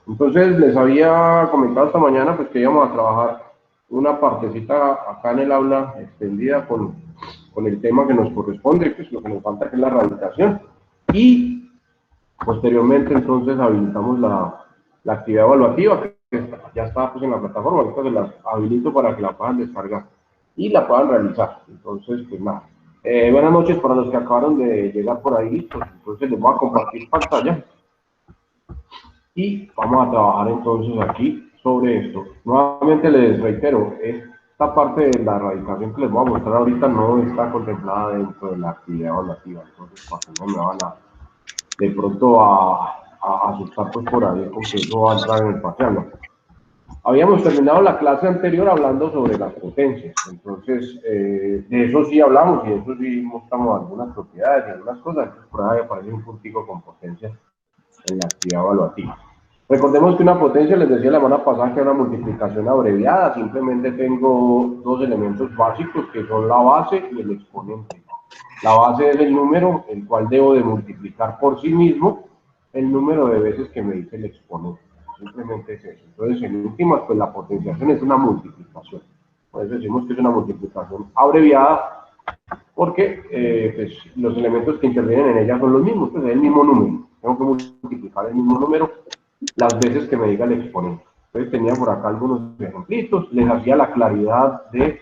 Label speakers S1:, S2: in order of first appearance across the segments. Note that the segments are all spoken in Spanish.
S1: Entonces, les había comentado esta mañana pues, que íbamos a trabajar una partecita acá en el aula extendida con el tema que nos corresponde, pues lo que nos falta que es la radicación. Y posteriormente, entonces, habilitamos la actividad evaluativa, que ya está pues, en la plataforma, ahorita se las habilito para que la puedan descargar y la puedan realizar. Entonces, pues nada. Buenas noches para los que acabaron de llegar por ahí, pues, entonces les voy a compartir pantalla. Y vamos a trabajar entonces aquí sobre esto. Nuevamente les reitero, esta parte de la radicación que les voy a mostrar ahorita no está contemplada dentro de la actividad evaluativa, entonces para que no me van a de pronto a asustar pues por ahí con que eso va a entrar en el parcial, ¿no? Habíamos terminado la clase anterior hablando sobre las potencias, entonces de eso sí hablamos y de eso sí mostramos algunas propiedades y algunas cosas, entonces por ahí aparece un puntico con potencias en la actividad evaluativa. Recordemos que una potencia, les decía la semana pasada, que es una multiplicación abreviada. Simplemente tengo dos elementos básicos que son la base y el exponente. La base es el número, el cual debo de multiplicar por sí mismo el número de veces que me dice el exponente. Simplemente es eso. Entonces, en últimas, pues la potenciación es una multiplicación. Por eso decimos que es una multiplicación abreviada, porque pues, los elementos que intervienen en ella son los mismos, pues es el mismo número. Tengo que multiplicar el mismo número las veces que me diga el exponente. Entonces tenía por acá algunos ejemplitos, les hacía la claridad de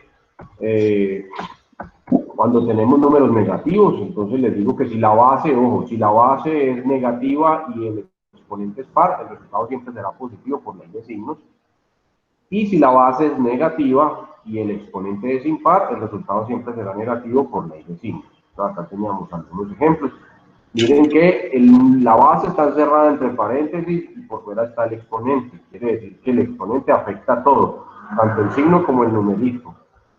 S1: cuando tenemos números negativos, entonces les digo que si la base, ojo, si la base es negativa y el exponente es par, el resultado siempre será positivo por ley de signos. Y si la base es negativa y el exponente es impar, el resultado siempre será negativo por ley de signos. Entonces, acá teníamos algunos ejemplos. Miren que la base está encerrada entre paréntesis y por fuera está el exponente. Quiere decir que el exponente afecta a todo, tanto el signo como el numerito.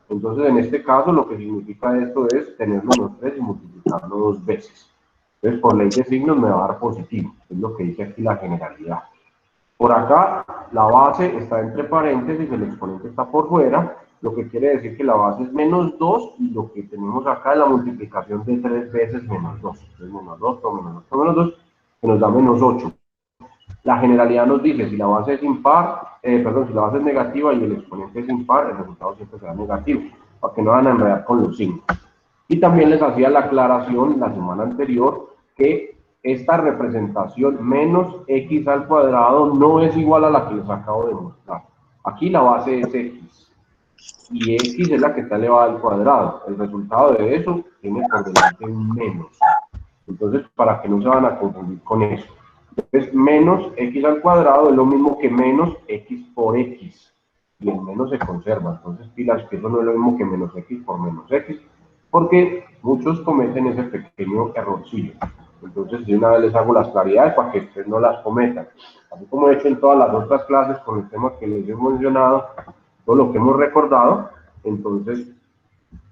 S1: Entonces, en este caso, lo que significa esto es tenerlo los tres y multiplicarlo dos veces. Entonces, por ley de signos me va a dar positivo, es lo que dice aquí la generalidad. Por acá, la base está entre paréntesis, el exponente está por fuera, lo que quiere decir que la base es menos 2 y lo que tenemos acá es la multiplicación de 3 veces menos 2. Entonces, menos 2 por menos 2 por menos 2, que nos da menos 8. La generalidad nos dice, si la base es impar, si la base es negativa y el exponente es impar, el resultado siempre será negativo, para que no van a enredar con los signos. Y también les hacía la aclaración la semana anterior que esta representación menos x al cuadrado no es igual a la que les acabo de mostrar. Aquí la base es x y x es la que está elevada al cuadrado. El resultado de eso tiene por delante un menos. Entonces, para que no se van a confundir con eso. Entonces, menos x al cuadrado es lo mismo que menos x por x. Y el menos se conserva. Entonces, pilas, que eso no es lo mismo que menos x por menos x, porque muchos cometen ese pequeño errorcillo. Entonces, de una vez les hago las claridades para que ustedes no las cometan. Así como he hecho en todas las otras clases con el tema que les he mencionado, todo lo que hemos recordado, entonces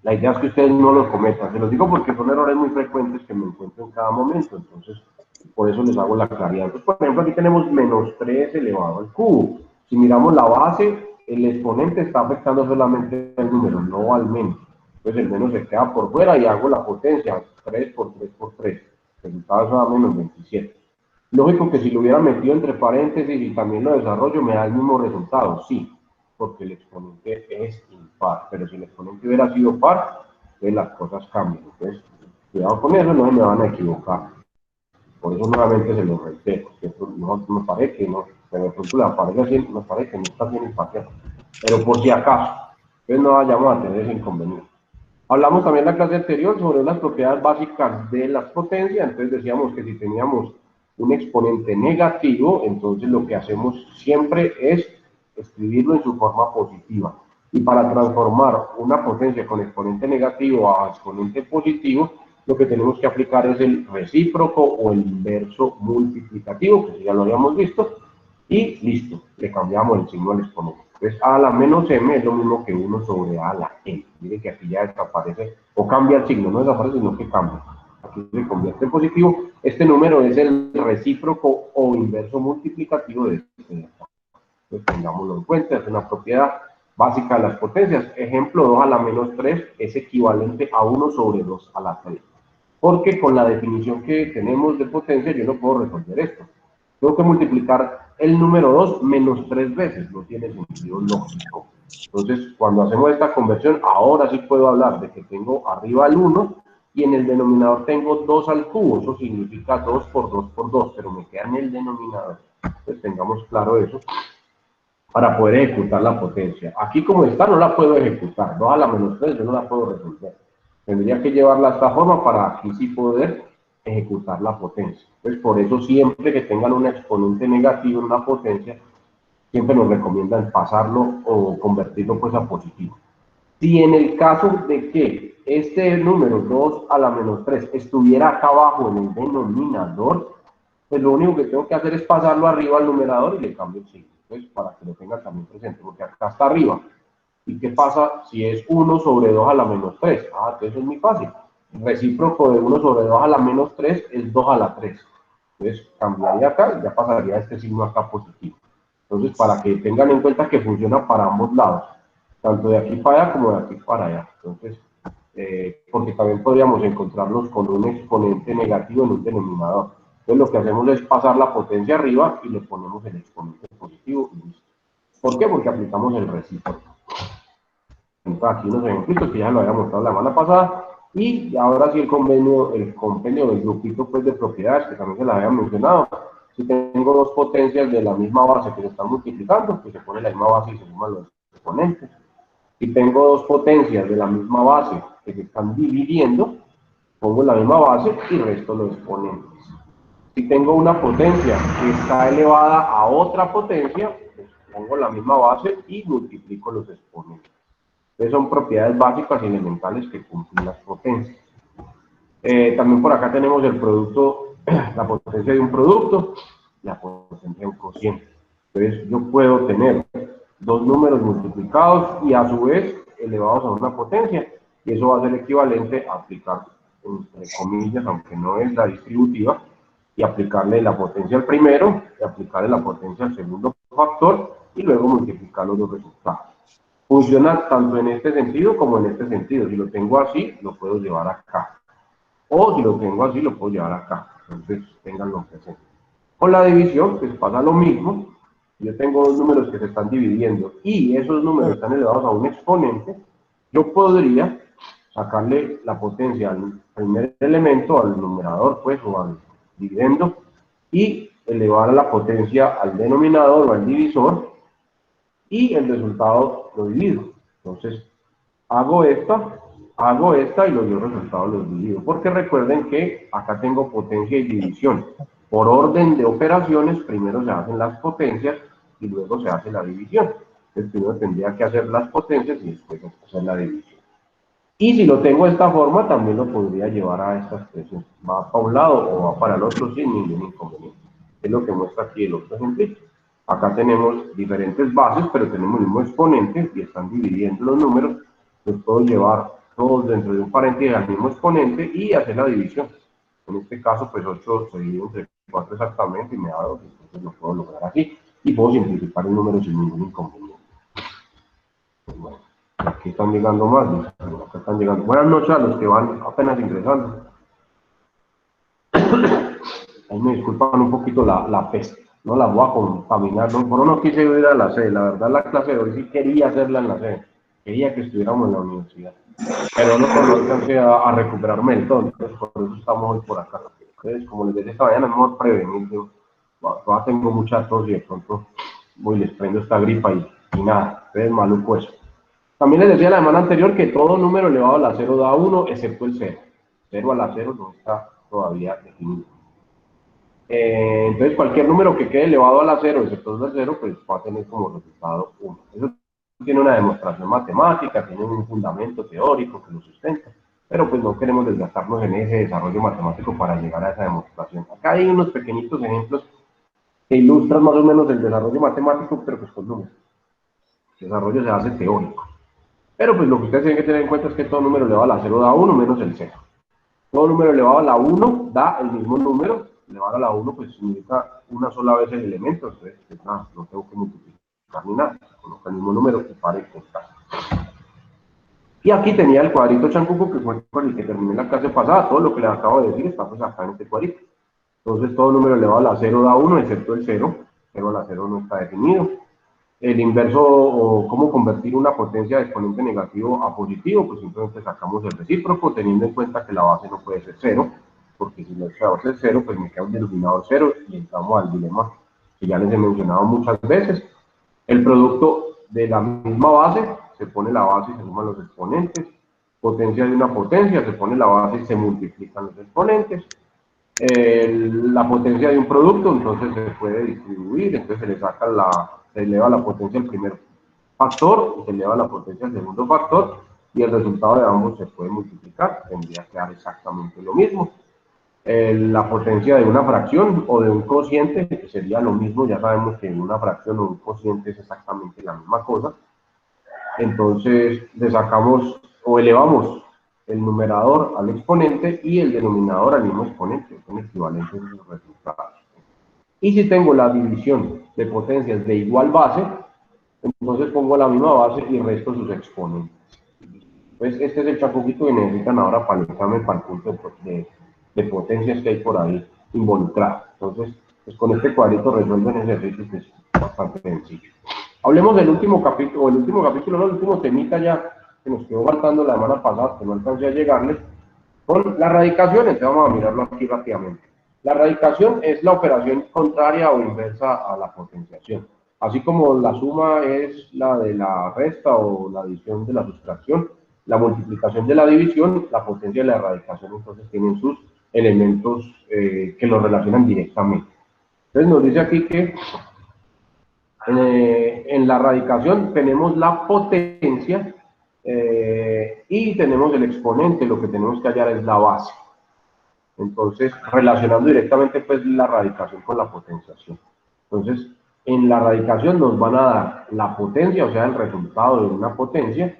S1: la idea es que ustedes no los cometan. Se los digo porque son errores muy frecuentes que me encuentro en cada momento. Entonces, por eso les hago la claridad. Entonces, por ejemplo, aquí tenemos menos 3 elevado al cubo. Si miramos la base, el exponente está afectando solamente el número, no al menos. Entonces, el menos se queda por fuera y hago la potencia. 3 por 3 por 3. El resultado es a menos 27. Lógico que si lo hubiera metido entre paréntesis y también lo desarrollo, me da el mismo resultado, sí, porque el exponente es impar, pero si el exponente hubiera sido par, entonces las cosas cambian. Entonces, cuidado con eso, no se me van a equivocar. Por eso nuevamente se lo reitero, que no me parece que no, pero de pronto le aparece así, me parece que no está bien imparcial. Pero por si acaso, entonces no vayamos a tener ese inconveniente. Hablamos también en la clase anterior sobre las propiedades básicas de las potencias, entonces decíamos que si teníamos un exponente negativo, entonces lo que hacemos siempre es escribirlo en su forma positiva. Y para transformar una potencia con exponente negativo a exponente positivo, lo que tenemos que aplicar es el recíproco o el inverso multiplicativo, que ya lo habíamos visto, y listo, le cambiamos el signo al exponente. Entonces, a a la menos m es lo mismo que 1 sobre a a la n. Miren que aquí ya desaparece, o cambia el signo, no desaparece, sino que cambia. Aquí se convierte en positivo. Este número es el recíproco o inverso multiplicativo de este de acá. Entonces, tengámoslo en cuenta, es una propiedad básica de las potencias. Ejemplo, 2 a la menos 3 es equivalente a 1 sobre 2 a la 3. Porque con la definición que tenemos de potencia, yo no puedo resolver esto. Tengo que multiplicar el número 2 menos 3 veces, no tiene sentido lógico. Entonces, cuando hacemos esta conversión, ahora sí puedo hablar de que tengo arriba el 1 y en el denominador tengo 2 al cubo, eso significa 2 por 2 por 2, pero me queda en el denominador. Entonces, tengamos claro eso para poder ejecutar la potencia. Aquí como está no la puedo ejecutar, 2 a la menos 3 yo no la puedo resolver. Tendría que llevarla a esta forma para aquí sí poder ejecutar la potencia. Entonces por eso siempre que tengan un exponente negativo en una potencia, siempre nos recomiendan pasarlo o convertirlo pues a positivo. Si en el caso de que este número 2 a la menos 3 estuviera acá abajo en el denominador, pues lo único que tengo que hacer es pasarlo arriba al numerador y le cambio el signo. Pues para que lo tengan también presente, porque acá está arriba. ¿Y qué pasa si es 1 sobre 2 a la menos 3? Ah, entonces es muy fácil. El recíproco de 1 sobre 2 a la menos 3 es 2 a la 3. Entonces cambiaría acá y ya pasaría este signo acá positivo. Entonces, para que tengan en cuenta que funciona para ambos lados, tanto de aquí para allá como de aquí para allá. Entonces, porque también podríamos encontrarnos con un exponente negativo en un denominador. Entonces, lo que hacemos es pasar la potencia arriba y le ponemos el exponente positivo y listo. ¿Por qué? Porque aplicamos el recíproco. Entonces, aquí unos ejemplitos que ya lo había mostrado la semana pasada. Y ahora sí el compendio del grupito pues, de propiedades que también se la había mencionado. Si tengo dos potencias de la misma base que se están multiplicando, pues se pone la misma base y se suman los exponentes. Si tengo dos potencias de la misma base que se están dividiendo, pongo la misma base y resto los exponentes. Si tengo una potencia que está elevada a otra potencia, pues pongo la misma base y multiplico los exponentes. Entonces son propiedades básicas y elementales que cumplen las potencias. También por acá tenemos el producto, la potencia de un producto, la potencia de un cociente. Entonces yo puedo tener dos números multiplicados y a su vez elevados a una potencia, y eso va a ser equivalente a aplicar, entre comillas, aunque no es la distributiva, y aplicarle la potencia al primero, y aplicarle la potencia al segundo factor, y luego multiplicar los dos resultados. Funciona tanto en este sentido como en este sentido. Si lo tengo así, lo puedo llevar acá. O si lo tengo así, lo puedo llevar acá. Entonces, tenganlo presente. Con la división, pues pasa lo mismo. Yo tengo dos números que se están dividiendo y esos números están elevados a un exponente. Yo podría sacarle la potencia al primer elemento, al numerador, pues, o al dividendo, y elevar a la potencia al denominador o al divisor, y el resultado lo divido. Entonces, hago esta y los dos resultados los divido. Porque recuerden que acá tengo potencia y división. Por orden de operaciones, primero se hacen las potencias y luego se hace la división. Entonces, primero tendría que hacer las potencias y después hacer la división. Y si lo tengo de esta forma, también lo podría llevar a esta expresión. Va para un lado o va para el otro sin ningún inconveniente. Es lo que muestra aquí el otro ejemplo. Acá tenemos diferentes bases, pero tenemos el mismo exponente y están dividiendo los números. Los puedo llevar todos dentro de un paréntesis al mismo exponente y hacer la división. En este caso, pues 8 se divide entre 4 exactamente y me da 2, entonces lo puedo lograr así. Y puedo simplificar el número sin ningún inconveniente. Pues bueno, aquí están llegando más, acá están llegando. Buenas noches a los que van apenas ingresando. Ahí me disculpan un poquito la peste, no la voy a contaminar, no, por no quise ir a la sede, la verdad la clase de hoy sí quería hacerla en la sede, quería que estuviéramos en la universidad, pero no alcancé a recuperarme del todo, entonces por eso estamos hoy por acá. Entonces, como les decía esta mañana, es mejor prevenir, yo todavía tengo mucha tos y de pronto voy les prendo esta gripa y nada, entonces maluco eso. También les decía la semana anterior que todo número elevado a la 0 da 1, excepto el 0. 0 a la 0 no está todavía definido. Entonces, cualquier número que quede elevado a la 0, excepto el 0, pues va a tener como resultado 1. Eso tiene una demostración matemática, tiene un fundamento teórico que lo sustenta, pero pues no queremos desgastarnos en ese desarrollo matemático para llegar a esa demostración. Acá hay unos pequeñitos ejemplos que ilustran más o menos el desarrollo matemático, pero pues con números. El desarrollo se hace teórico. Pero pues lo que ustedes tienen que tener en cuenta es que todo número elevado a la 0 da 1 menos el 0. Todo número elevado a la 1 da el mismo número. Elevado a la 1 pues significa una sola vez el elemento. Entonces, pues, nada, no tengo que multiplicar ni nada. Coloco el mismo número y para y contar. Y aquí tenía el cuadrito chancuco que fue con el que terminé la clase pasada. Todo lo que les acabo de decir está pues acá en este cuadrito. Entonces todo número elevado a la 0 da 1 excepto el 0. 0 a la 0 no está definido. El inverso, o cómo convertir una potencia de exponente negativo a positivo, pues simplemente sacamos el recíproco, teniendo en cuenta que la base no puede ser 0, porque si la base es 0, pues me queda un denominador 0 y entramos al dilema que ya les he mencionado muchas veces. El producto de la misma base, se pone la base y se suman los exponentes. Potencia de una potencia, se pone la base y se multiplican los exponentes. La potencia de un producto, entonces se puede distribuir, entonces se le saca se eleva la potencia al primer factor y se eleva la potencia al segundo factor y el resultado de ambos se puede multiplicar, tendría que dar exactamente lo mismo. La potencia de una fracción o de un cociente, que sería lo mismo, ya sabemos que una fracción o un cociente es exactamente la misma cosa, entonces le sacamos o elevamos el numerador al exponente y el denominador al mismo exponente, son equivalentes los resultados. Y si tengo la división de potencias de igual base, entonces pongo la misma base y resto sus exponentes. Entonces este es el chacuquito que necesitan ahora para el examen, para el punto de potencias que hay por ahí involucradas. Entonces, pues con este cuadrito resuelven ese ejercicio que es bastante sencillo. Hablemos del último capítulo, no, el último temita ya que nos quedó faltando la semana pasada, que no alcancé a llegarles, con la radicación. Entonces vamos a mirarlo aquí rápidamente. La radicación es la operación contraria o inversa a la potenciación. Así como la suma es la de la resta o la adición de la sustracción, la multiplicación de la división, la potencia de la radicación, entonces tienen sus elementos que los relacionan directamente. Entonces nos dice aquí que en la radicación tenemos la potencia y tenemos el exponente, lo que tenemos que hallar es la base. Entonces, relacionando directamente pues la radicación con la potenciación. Entonces, en la radicación nos van a dar la potencia, o sea, el resultado de una potencia,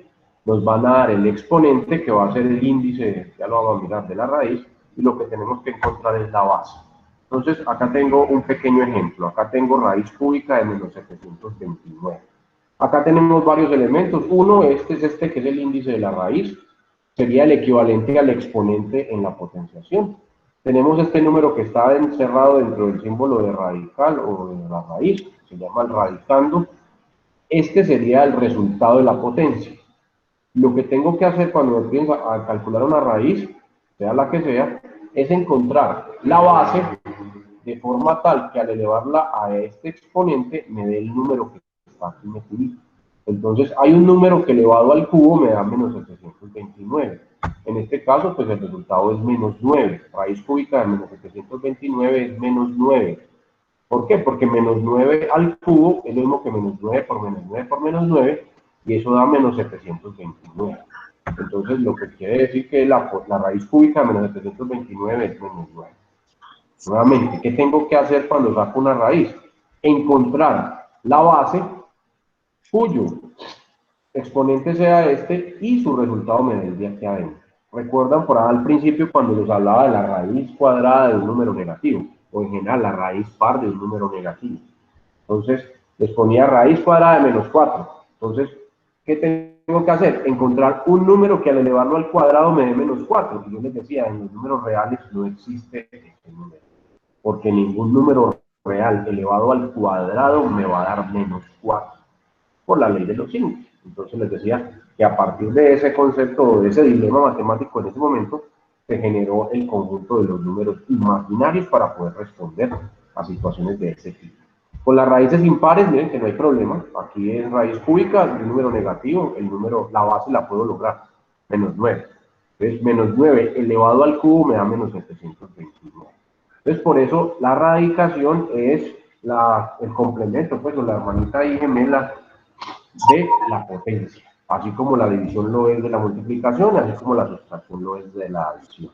S1: nos van a dar el exponente, que va a ser el índice, ya lo vamos a mirar, de la raíz, y lo que tenemos que encontrar es la base. Entonces, acá tengo un pequeño ejemplo. Acá tengo raíz cúbica de menos 729. Acá tenemos varios elementos. Uno, este es este, que es el índice de la raíz. Sería el equivalente al exponente en la potenciación. Tenemos este número que está encerrado dentro del símbolo de radical o de la raíz, que se llama el radicando. Este sería el resultado de la potencia. Lo que tengo que hacer cuando me piden a calcular una raíz, sea la que sea, es encontrar la base de forma tal que al elevarla a este exponente me dé el número que está aquí metido. Entonces hay un número que elevado al cubo me da menos 729. En este caso, pues el resultado es menos 9. Raíz cúbica de menos 729 es menos 9. ¿Por qué? Porque menos 9 al cubo es lo mismo que menos 9 por menos 9 por menos 9, y eso da menos 729. Entonces, lo que quiere decir que la raíz cúbica de menos 729 es menos 9. Nuevamente, ¿qué tengo que hacer cuando saco una raíz? Encontrar la base cuyo exponente sea este y su resultado me dé aquí adentro. ¿Recuerdan por ahí al principio cuando les hablaba de la raíz cuadrada de un número negativo? O en general la raíz par de un número negativo. Entonces, les ponía raíz cuadrada de menos 4. Entonces, ¿qué tengo que hacer? Encontrar un número que al elevarlo al cuadrado me dé menos 4. Y yo les decía, en los números reales no existe ese número, porque ningún número real elevado al cuadrado me va a dar menos 4, por la ley de los signos. Entonces les decía que a partir de ese concepto, de ese dilema matemático en ese momento, se generó el conjunto de los números imaginarios para poder responder a situaciones de ese tipo. Con las raíces impares, miren que no hay problema. Aquí es raíz cúbica de un número negativo, la base la puedo lograr, menos 9. Entonces, menos 9 elevado al cubo me da menos 729. Entonces, por eso la radicación es el complemento, pues, o la hermanita y gemela de la potencia, así como la división lo es de la multiplicación, así como la sustracción lo es de la adición.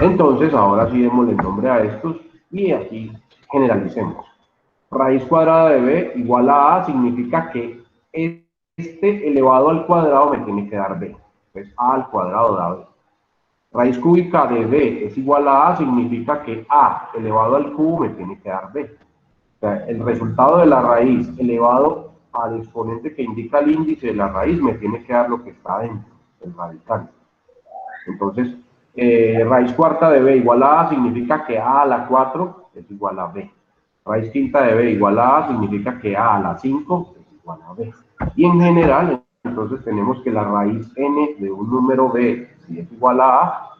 S1: Entonces, ahora sí démosle el nombre a estos y aquí generalicemos. Raíz cuadrada de b igual a significa que este elevado al cuadrado me tiene que dar b. Entonces, a al cuadrado da b. Raíz cúbica de b es igual a significa que a elevado al cubo me tiene que dar b. O sea, el resultado de la raíz elevado al exponente que indica el índice de la raíz me tiene que dar lo que está dentro, el radical. Entonces, raíz cuarta de b igual a significa que a la 4 es igual a b. Raíz quinta de b igual a significa que a la 5 es igual a b. Y en general, entonces tenemos que la raíz n de un número b, si es igual a,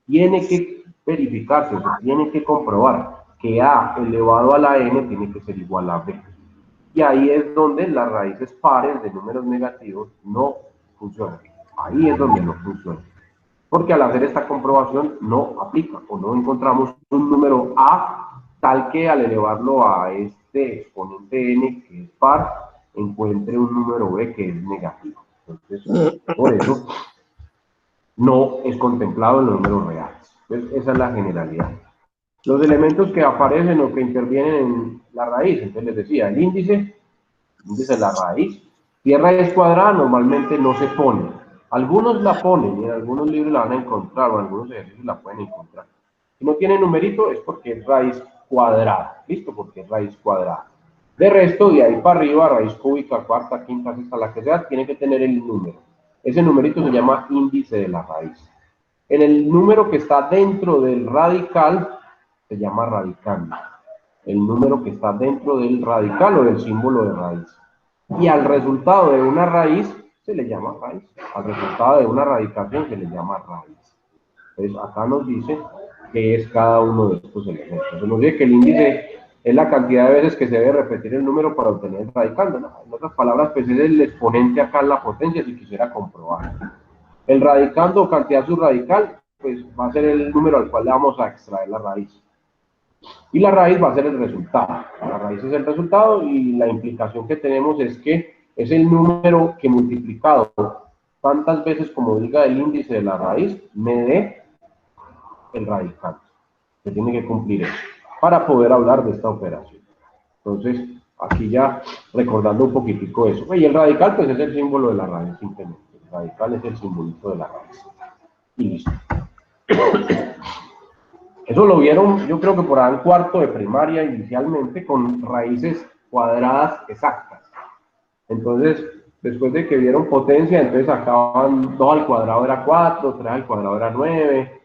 S1: tiene que verificarse, o sea, tiene que comprobar que a elevado a la n tiene que ser igual a b. Y ahí es donde las raíces pares de números negativos no funcionan. Ahí es donde no funciona. Porque al hacer esta comprobación no aplica o no encontramos un número a tal que al elevarlo a este exponente n que es par, encuentre un número b que es negativo. Entonces, por eso no es contemplado en los números reales. Entonces, esa es la generalidad. Los elementos que aparecen o que intervienen en la raíz, entonces les decía, el índice de la raíz. Si es raíz cuadrada, normalmente no se pone. Algunos la ponen y en algunos libros la van a encontrar o en algunos ejercicios la pueden encontrar. Si no tiene numerito es porque es raíz cuadrada, ¿listo? Porque es raíz cuadrada. De resto, de ahí para arriba, raíz cúbica, cuarta, quinta, sexta, la que sea, tiene que tener el número. Ese numerito se llama índice de la raíz. En el número que está dentro del radical se llama radicando. El número que está dentro del radical o del símbolo de raíz. Y al resultado de una raíz se le llama raíz. Al resultado de una radicación se le llama raíz. Entonces acá nos dice qué es cada uno de estos elementos. Se nos dice que el índice es la cantidad de veces que se debe repetir el número para obtener el radicando, ¿no? En otras palabras, pues es el exponente acá en la potencia si quisiera comprobar. El radicando o cantidad subradical, pues va a ser el número al cual le vamos a extraer la raíz. Y la raíz va a ser el resultado. La raíz es el resultado y la implicación que tenemos es que es el número que multiplicado tantas veces como diga el índice de la raíz me dé el radical. Se tiene que cumplir eso para poder hablar de esta operación. Entonces, aquí ya recordando un poquitico eso. Y el radical pues es el símbolo de la raíz simplemente. El radical es el simbolito de la raíz. Y listo. Eso lo vieron, yo creo que por ahí en cuarto de primaria inicialmente, con raíces cuadradas exactas. Entonces, después de que vieron potencia, entonces sacaban 2 al cuadrado era 4, 3 al cuadrado era 9,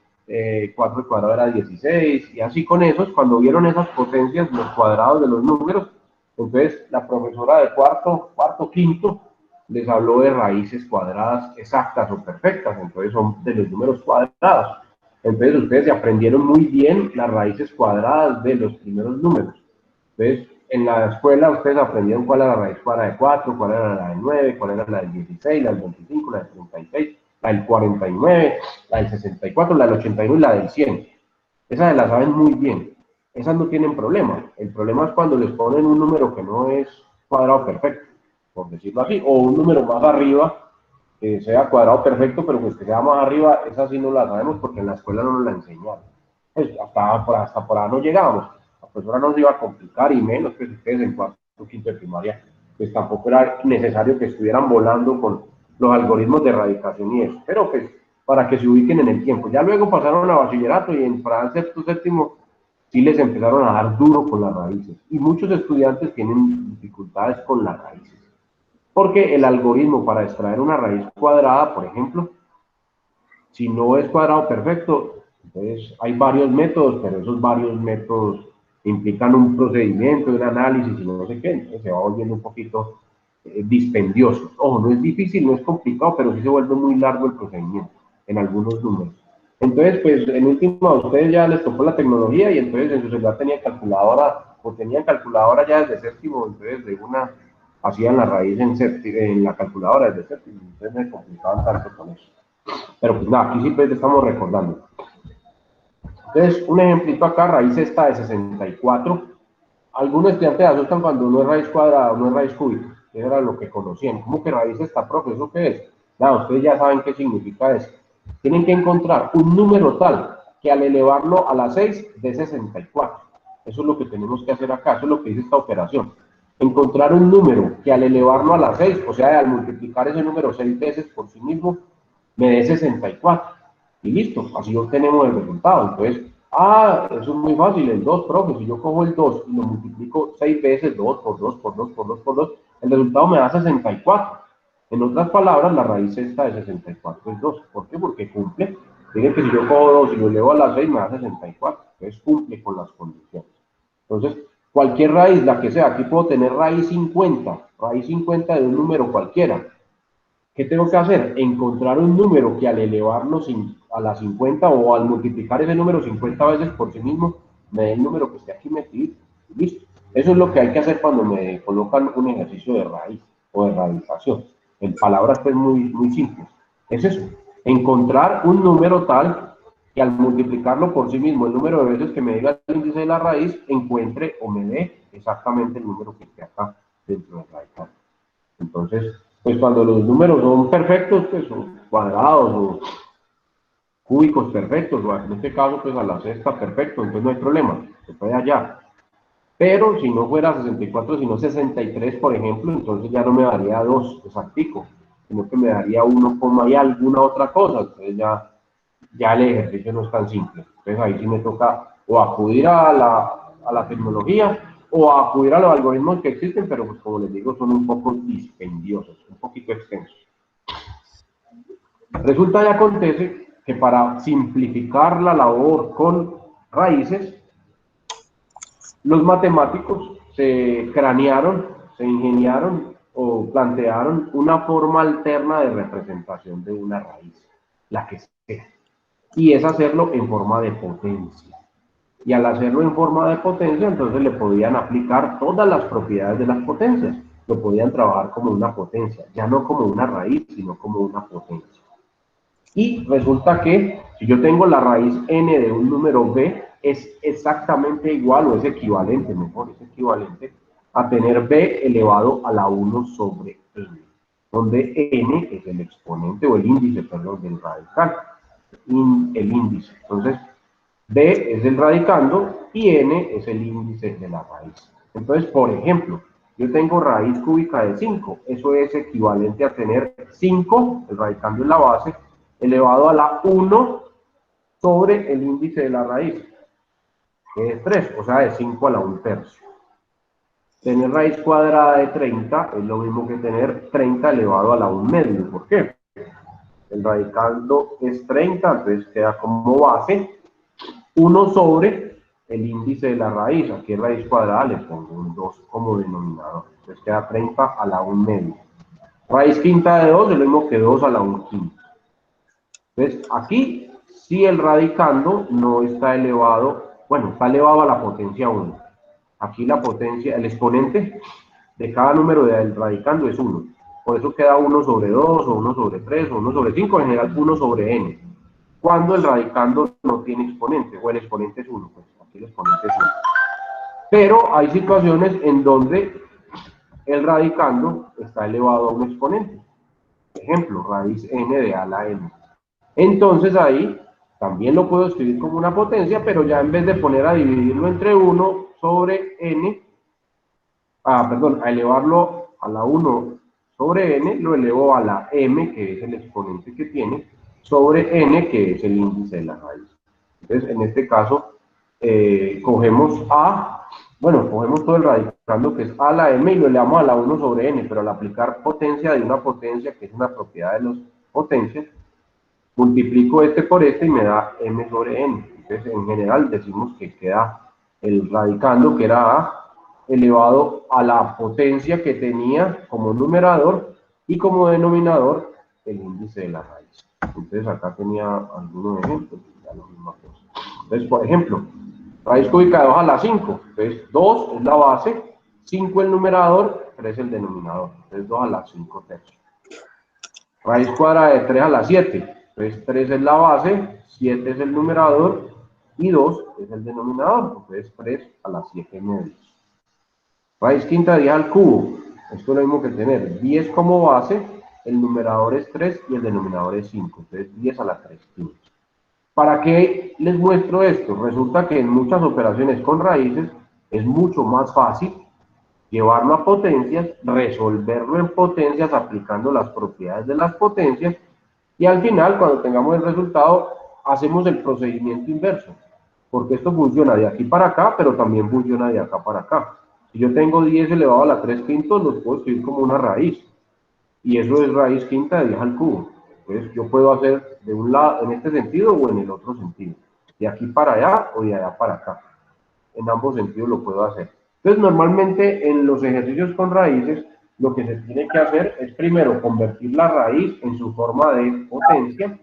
S1: 4 al cuadrado era 16, y así con esos, cuando vieron esas potencias, los cuadrados de los números, entonces la profesora de cuarto, quinto, les habló de raíces cuadradas exactas o perfectas, entonces son de los números cuadrados. Entonces ustedes se aprendieron muy bien las raíces cuadradas de los primeros números. Entonces, en la escuela ustedes aprendieron cuál era la raíz cuadrada de 4, cuál era la de 9, cuál era la del 16, la del 25, la del 36, la del 49, la del 64, la del 81 y la del 100. Esas se las saben muy bien. Esas no tienen problema. El problema es cuando les ponen un número que no es cuadrado perfecto, por decirlo así, o un número más arriba que sea cuadrado perfecto, pero pues que sea más arriba, esa sí no la sabemos porque en la escuela no nos la enseñaron. Pues hasta por ahí no llegábamos. La profesora nos iba a complicar y menos que ustedes en cuarto o quinto de primaria, pues tampoco era necesario que estuvieran volando con los algoritmos de erradicación y eso. Pero pues para que se ubiquen en el tiempo. Ya luego pasaron a bachillerato y en sexto, séptimo, sí les empezaron a dar duro con las raíces. Y muchos estudiantes tienen dificultades con las raíces. Porque el algoritmo para extraer una raíz cuadrada, por ejemplo, si no es cuadrado perfecto, entonces hay varios métodos, pero esos varios métodos implican un procedimiento, un análisis y no sé qué, entonces se va volviendo un poquito dispendioso. Ojo, no es difícil, no es complicado, pero sí se vuelve muy largo el procedimiento en algunos números. Entonces, pues en último a ustedes ya les tocó la tecnología y entonces en su celular tenían calculadora, o tenían calculadora ya desde séptimo, entonces de una hacían la raíz en la calculadora desde séptimo, entonces me complicaban tanto con eso. Pero pues nada, aquí siempre estamos recordando. Entonces, un ejemplito acá, raíz esta de 64. Algunos estudiantes asustan cuando no es raíz cuadrada o no es raíz cúbica. Eso era lo que conocían. ¿Cómo que raíz esta, profe? ¿Eso qué es? Nada, ustedes ya saben qué significa eso. Tienen que encontrar un número tal que al elevarlo a la 6 dé 64. Eso es lo que tenemos que hacer acá, eso es lo que dice esta operación. Encontrar un número que al elevarlo a la 6, o sea, al multiplicar ese número 6 veces por sí mismo, me dé 64. Y listo, así obtenemos el resultado. Entonces, eso es muy fácil, el 2, profe, si yo cojo el 2 y lo multiplico 6 veces, 2 por 2 por 2 por 2 por 2, el resultado me da 64. En otras palabras, la raíz esta de 64 es 2. ¿Por qué? Porque cumple. Miren que si yo cojo 2 y lo elevo a la 6 me da 64. Entonces cumple con las condiciones. Entonces, cualquier raíz, la que sea. Aquí puedo tener raíz 50 de un número cualquiera. ¿Qué tengo que hacer? Encontrar un número que al elevarlo a la 50 o al multiplicar ese número 50 veces por sí mismo, me dé el número que esté aquí metido. Listo. Eso es lo que hay que hacer cuando me colocan un ejercicio de raíz o de radicación. En palabras pues muy simples. Es eso. Encontrar un número tal que al multiplicarlo por sí mismo, el número de veces que me diga el índice de la raíz, encuentre o me dé exactamente el número que esté acá dentro del radical. Entonces, pues cuando los números son perfectos, pues son cuadrados o cúbicos perfectos, o en este caso, pues a la sexta perfecto, entonces no hay problema, se puede hallar. Pero si no fuera 64, sino 63, por ejemplo, entonces ya no me daría 2 exactico, sino que me daría 1, y alguna otra cosa. Entonces ya el ejercicio no es tan simple. Entonces ahí sí me toca o acudir a la tecnología o acudir a los algoritmos que existen, pero pues como les digo, son un poco dispendiosos, un poquito extensos. Resulta y acontece que para simplificar la labor con raíces, los matemáticos se cranearon, se ingeniaron o plantearon una forma alterna de representación de una raíz, la que sea, y es hacerlo en forma de potencia. Y al hacerlo en forma de potencia, entonces le podían aplicar todas las propiedades de las potencias. Lo podían trabajar como una potencia, ya no como una raíz, sino como una potencia. Y resulta que si yo tengo la raíz n de un número b, es exactamente igual, o es equivalente, mejor, es equivalente a tener b elevado a la 1 sobre n, donde n es el exponente o el índice, perdón, del radical, el índice. Entonces, b es el radicando y n es el índice de la raíz. Entonces, por ejemplo, yo tengo raíz cúbica de 5, eso es equivalente a tener 5, el radicando en la base, elevado a la 1 sobre el índice de la raíz, que es 3, o sea, de 5 a la 1/3. Tener raíz cuadrada de 30 es lo mismo que tener 30 elevado a la 1/2. ¿Por qué? El radicando es 30, entonces queda como base 1 sobre el índice de la raíz. Aquí raíz cuadrada le pongo un 2 como denominador. Entonces queda 30 a la 1/2. Raíz quinta de 2 es lo mismo que 2 a la 1/5. Entonces aquí si el radicando no está elevado, bueno, está elevado a la potencia 1. Aquí la potencia, el exponente de cada número del radicando es 1. Por eso queda 1 sobre 2, o 1 sobre 3, o 1 sobre 5, en general 1 sobre n. Cuando el radicando no tiene exponente, o el exponente es 1, pues aquí el exponente es 1. Pero hay situaciones en donde el radicando está elevado a un exponente. Ejemplo, raíz n de a a la n. Entonces ahí también lo puedo escribir como una potencia, pero ya en vez de poner a dividirlo entre 1 sobre n, a elevarlo a la 1 sobre n, lo elevo a la m, que es el exponente que tiene, sobre n, que es el índice de la raíz. Entonces, en este caso, cogemos todo el radicando que es a la m y lo elevamos a la 1 sobre n, pero al aplicar potencia de una potencia, que es una propiedad de las potencias, multiplico este por este y me da m sobre n. Entonces, en general, decimos que queda el radicando, que era a, elevado a la potencia que tenía como numerador y como denominador el índice de la raíz. Entonces, acá tenía algunos ejemplos, ya la misma cosa. Entonces, por ejemplo, raíz cúbica de 2 a la 5. Entonces, 2 es la base, 5 el numerador, 3 el denominador. Entonces, 2 a la 5/3. Raíz cuadrada de 3 a la 7. Entonces 3 es la base, 7 es el numerador y 2 es el denominador. Entonces 3 a la 7/2. Raíz quinta de 10 al cubo. Esto es lo mismo que tener 10 como base, el numerador es 3 y el denominador es 5. Entonces 10 a la 3/5. ¿Para qué les muestro esto? Resulta que en muchas operaciones con raíces es mucho más fácil llevarlo a potencias, resolverlo en potencias aplicando las propiedades de las potencias y al final, cuando tengamos el resultado, hacemos el procedimiento inverso, porque esto funciona de aquí para acá, pero también funciona de acá para acá. Si yo tengo 10 elevado a la 3/5, los puedo escribir como una raíz, y eso es raíz quinta de 10 al cubo. Entonces yo puedo hacer de un lado, en este sentido o en el otro sentido, de aquí para allá o de allá para acá. En ambos sentidos lo puedo hacer. Entonces, normalmente en los ejercicios con raíces, lo que se tiene que hacer es primero convertir la raíz en su forma de potencia,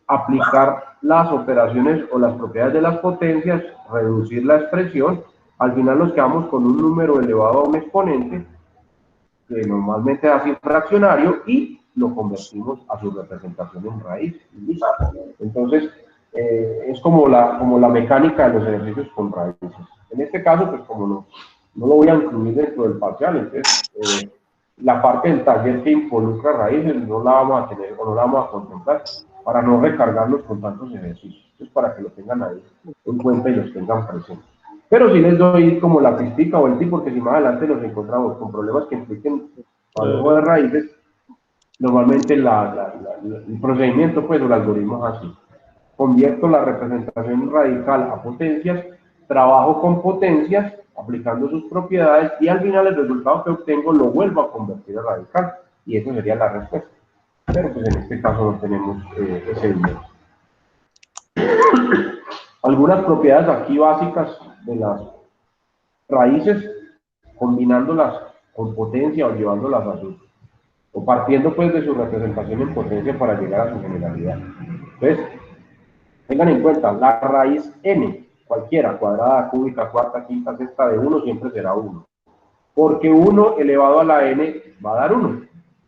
S1: aplicar las operaciones o las propiedades de las potencias, reducir la expresión, al final nos quedamos con un número elevado a un exponente, que normalmente es así fraccionario, y lo convertimos a su representación en raíz. Y listo. Entonces, es como la mecánica de los ejercicios con raíces. En este caso, pues como no lo voy a incluir dentro del parcial, entonces la parte del taller que involucra raíces no la vamos a tener o no la vamos a contemplar para no recargarlos con tantos ejercicios. Entonces, para que lo tengan ahí en cuenta y los tengan presentes. Pero sí les doy como la pistica o el tip, porque si más adelante nos encontramos con problemas que impliquen manejo de raíces, normalmente el procedimiento, pues, o el algoritmo es así. Convierto la representación radical a potencias, trabajo con potencias, aplicando sus propiedades, y al final el resultado que obtengo lo vuelvo a convertir a radical, y eso sería la respuesta. Pero pues en este caso no tenemos ese dinero. Algunas propiedades aquí básicas de las raíces, combinándolas con potencia o llevándolas a su, o partiendo pues de su representación en potencia para llegar a su generalidad. Entonces, tengan en cuenta, la raíz n, cualquiera, cuadrada, cúbica, cuarta, quinta, sexta de 1, siempre será 1. Porque 1 elevado a la n va a dar 1,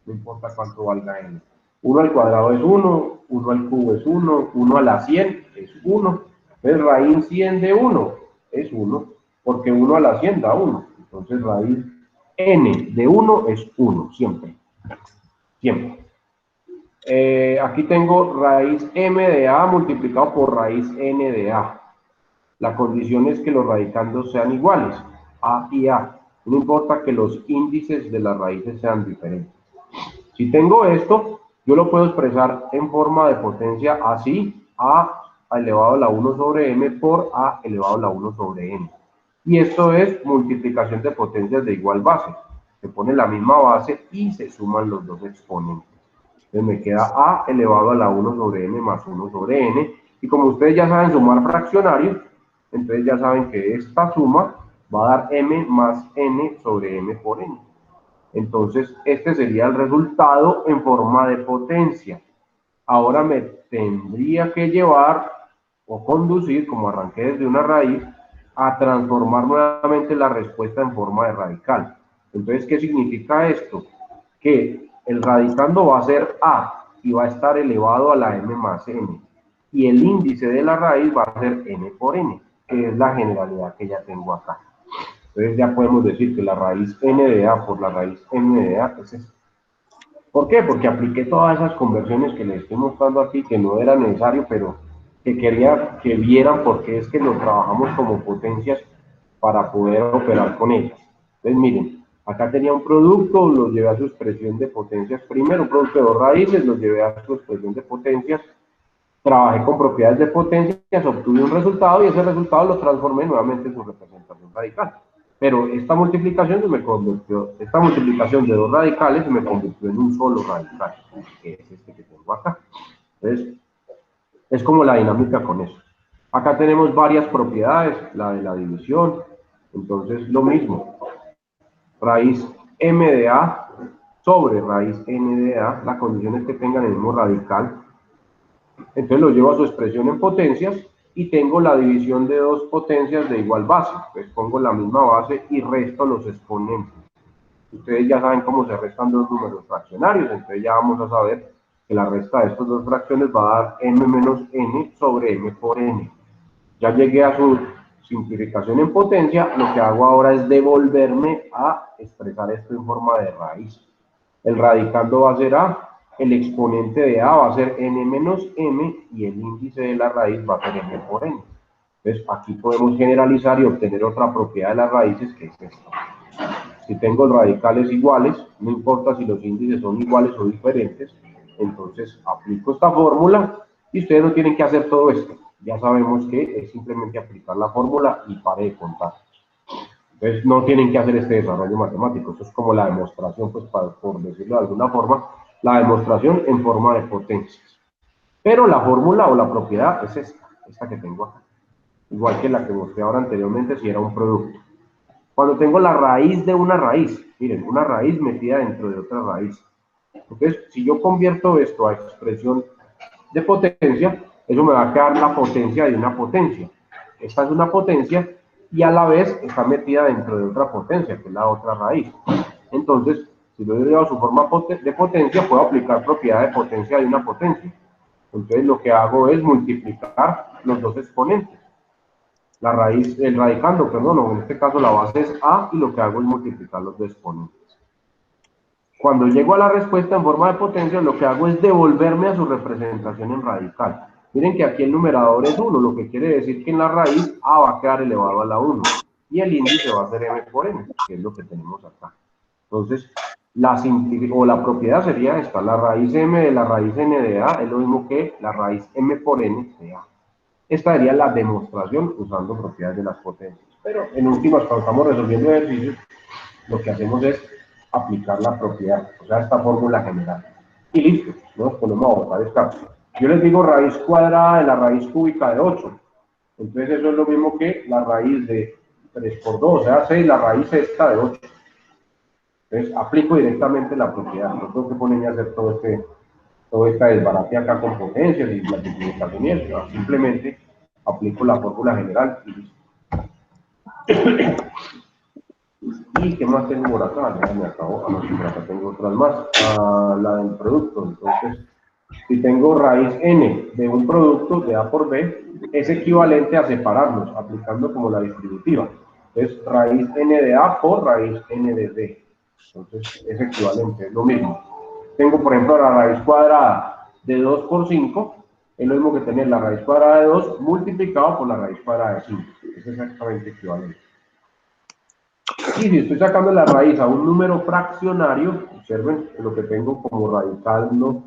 S1: no importa cuánto valga n. 1 al cuadrado es 1, 1 al cubo es 1, 1 a la 100 es 1. Entonces, raíz 100 de 1 es 1, porque 1 a la 100 da 1. Entonces, raíz n de 1 es 1, siempre. Siempre. Aquí tengo raíz m de a multiplicado por raíz n de a. La condición es que los radicandos sean iguales, a y a. No importa que los índices de las raíces sean diferentes. Si tengo esto, yo lo puedo expresar en forma de potencia así, a elevado a la 1 sobre m por a elevado a la 1 sobre n. Y esto es multiplicación de potencias de igual base. Se pone la misma base y se suman los dos exponentes. Entonces me queda a elevado a la 1 sobre n más 1 sobre n. Y como ustedes ya saben sumar fraccionarios, entonces ya saben que esta suma va a dar m más n sobre m por n. Entonces, este sería el resultado en forma de potencia. Ahora me tendría que llevar o conducir, como arranqué desde una raíz, a transformar nuevamente la respuesta en forma de radical. Entonces, ¿qué significa esto? Que el radicando va a ser a y va a estar elevado a la m más n. Y el índice de la raíz va a ser n por n, que es la generalidad que ya tengo acá. Entonces ya podemos decir que la raíz n de a por la raíz n de a es esta. ¿Por qué? Porque apliqué todas esas conversiones que les estoy mostrando aquí, que no era necesario, pero que quería que vieran por qué es que lo trabajamos como potencias para poder operar con ellas. Entonces miren, acá tenía un producto, lo llevé a su expresión de potencias primero, un producto de dos raíces, lo llevé a su expresión de potencias, trabajé con propiedades de potencias, obtuve un resultado y ese resultado lo transformé nuevamente en su representación radical. Pero esta multiplicación esta multiplicación de dos radicales se me convirtió en un solo radical, que es este que tengo acá. Entonces, es como la dinámica con eso. Acá tenemos varias propiedades, la de la división, entonces lo mismo, raíz m de a sobre raíz n de a, la condición es que tengan el mismo radical. Entonces lo llevo a su expresión en potencias y tengo la división de dos potencias de igual base. Pues pongo la misma base y resto los exponentes. Ustedes ya saben cómo se restan dos números fraccionarios, entonces ya vamos a saber que la resta de estas dos fracciones va a dar m menos n sobre m por n. Ya llegué a su simplificación en potencia, lo que hago ahora es devolverme a expresar esto en forma de raíz. El radicando va a ser a, el exponente de a va a ser n menos m y el índice de la raíz va a ser m por n. Entonces aquí podemos generalizar y obtener otra propiedad de las raíces, que es esta. Si tengo radicales iguales, no importa si los índices son iguales o diferentes, entonces aplico esta fórmula y ustedes no tienen que hacer todo esto. Ya sabemos que es simplemente aplicar la fórmula y pare de contar. Entonces no tienen que hacer este desarrollo matemático. Eso es como la demostración, pues por decirlo de alguna forma, la demostración en forma de potencias. Pero la fórmula o la propiedad es esta que tengo acá. Igual que la que mostré ahora anteriormente si era un producto. Cuando tengo la raíz de una raíz, miren, una raíz metida dentro de otra raíz. Entonces, si yo convierto esto a expresión de potencia, eso me va a quedar la potencia de una potencia. Esta es una potencia y a la vez está metida dentro de otra potencia, que es la otra raíz. Entonces, si lo he llevado a su forma de potencia, puedo aplicar propiedad de potencia de una potencia. Entonces, lo que hago es multiplicar los dos exponentes. La raíz, el radicando, perdón, o en este caso la base es A y lo que hago es multiplicar los dos exponentes. Cuando llego a la respuesta en forma de potencia, lo que hago es devolverme a su representación en radical. Miren que aquí el numerador es 1, lo que quiere decir que en la raíz A va a quedar elevado a la 1 y el índice va a ser m por n, que es lo que tenemos acá. Entonces, la propiedad sería esta, la raíz m de la raíz n de A es lo mismo que la raíz m por n de A. Esta sería la demostración usando propiedades de las potencias. Pero en últimas, cuando estamos resolviendo ejercicios, lo que hacemos es aplicar la propiedad, o sea, esta fórmula general. Y listo, nos ponemos a botar escape. Yo les digo raíz cuadrada de la raíz cúbica de 8. Entonces eso es lo mismo que la raíz de 3 por 2, o sea, 6, la raíz esta de 8. Entonces aplico directamente la propiedad. No tengo que ponerme a hacer todo esta desbarate acá con potencias y multiplicación y eso. Simplemente aplico la fórmula general y listo. ¿Y qué más tengo por acá? Ya me acabó. No, por acá tengo otras más. La del producto. Entonces, si tengo raíz n de un producto de A por B, es equivalente a separarlos, aplicando como la distributiva. Es raíz n de A por raíz n de B. Entonces, es equivalente, es lo mismo. Tengo, por ejemplo, la raíz cuadrada de 2 por 5, es lo mismo que tener la raíz cuadrada de 2 multiplicado por la raíz cuadrada de 5. Es exactamente equivalente. Y si estoy sacando la raíz a un número fraccionario, observen que lo que tengo como radical no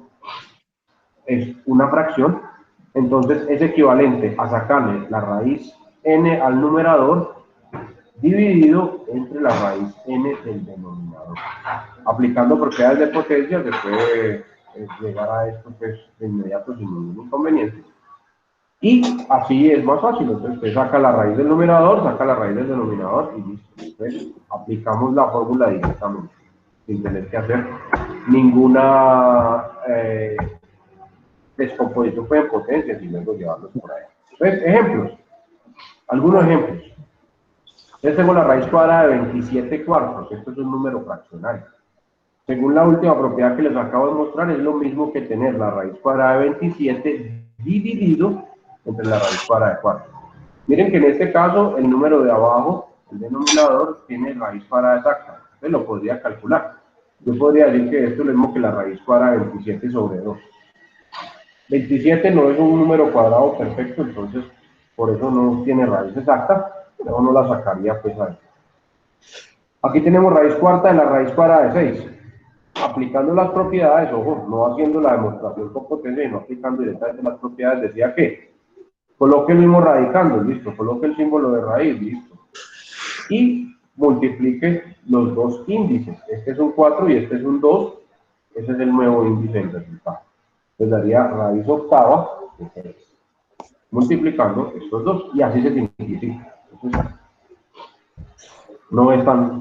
S1: es una fracción, entonces es equivalente a sacarle la raíz n al numerador dividido entre la raíz n del denominador. Aplicando propiedades de potencia se puede llegar a esto pues, de inmediato sin ningún inconveniente. Y así es más fácil. Entonces usted saca la raíz del numerador, saca la raíz del denominador y listo. Entonces aplicamos la fórmula directamente, sin tener que hacer ninguna descomposición en potencias y luego llevarlos por ahí. Entonces, ejemplos. Algunos ejemplos. Entonces tengo la raíz cuadrada de 27 cuartos. Esto es un número fraccionario. Según la última propiedad que les acabo de mostrar, es lo mismo que tener la raíz cuadrada de 27 dividido entre la raíz cuadrada de 4. Miren que en este caso el número de abajo, el denominador, tiene raíz cuadrada exacta. Entonces lo podría calcular. Yo podría decir que esto es lo mismo que la raíz cuadrada de 27 sobre 2. 27 no es un número cuadrado perfecto, entonces por eso no tiene raíz exacta, pero no la sacaría pues ahí. Aquí tenemos raíz cuarta de la raíz cuadrada de 6. Aplicando las propiedades, ojo, no haciendo la demostración con potencia, sino aplicando directamente las propiedades, decía que coloque el mismo radicando, listo, coloque el símbolo de raíz, listo, y multiplique los dos índices, este es un 4 y este es un 2, ese es el nuevo índice del resultado. Entonces daría raíz octava de 6, multiplicando estos dos, y así se simplifica. Entonces, no es tan